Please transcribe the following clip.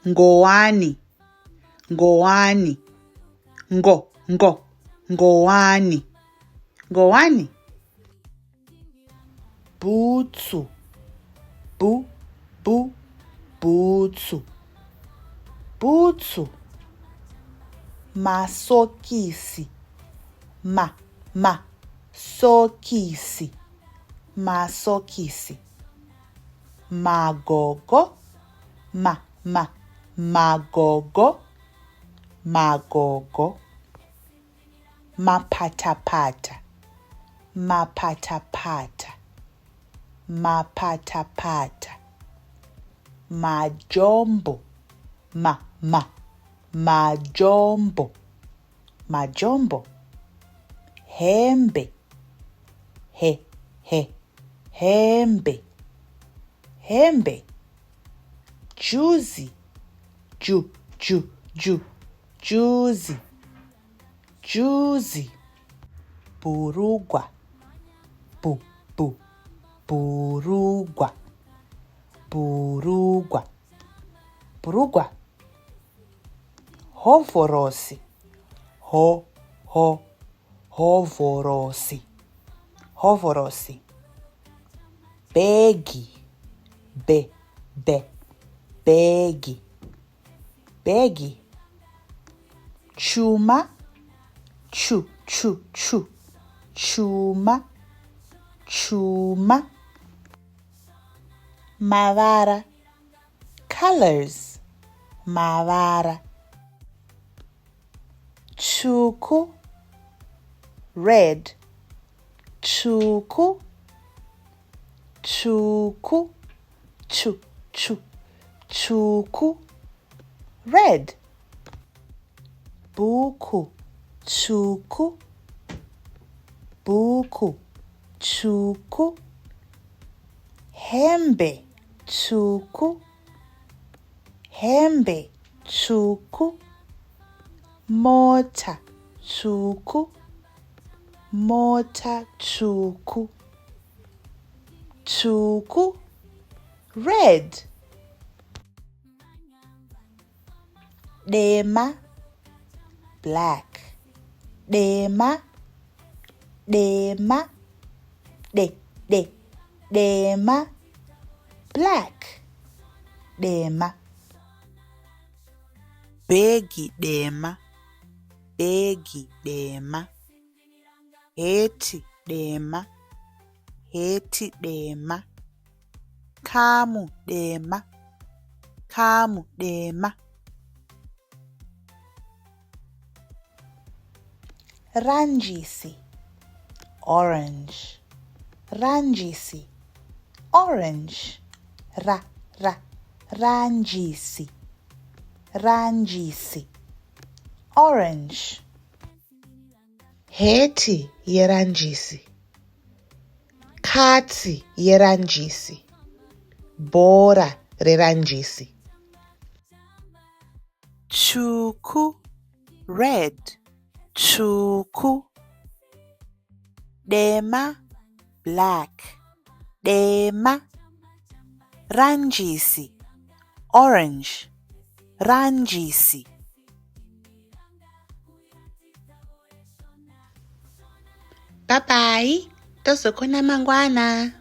ngowani, ngowani, ngowani, ngowani. Butsu, butsu, butsu. Masokisi, sokisi, masokisi. Magogo, magogo, magogo. Mapatapata, mapatapata, mapatapata. Majombo, majombo, majombo. Hembe, hembe, hembe. Juicy, juicy, juicy. Burugwa, burugwa, burugwa, burugwa. Hovorosi, hovorosi, hovorosi. Begi, begi, begi. Chuma, chuma, chuma. Mavara, colors, mavara. Tsvuku, red, tsvuku, tsvuku, tsvuku, red. Buku, tsvuku, buku, tsvuku. Hembe, tsvuku, hembe, tsvuku. Mota, tsvuku, mota, tsvuku, tsvuku, red. Dema, black, dema, dema, dema, black, dema. Begi, dema, begi, dema. Heti, dema, heti, dema. Kamu, dema, kamu, dema. Ranjisi, orange, ranjisi, orange. Ranjisi, ranjisi, orange. Heti yeranjisi, katsi yeranjisi, bhora reranjisi. Tsvuku, red, tsvuku. Dema, black, dema. Ranjisi, orange, ranjisi. Bye bye. Tozokona mangwana.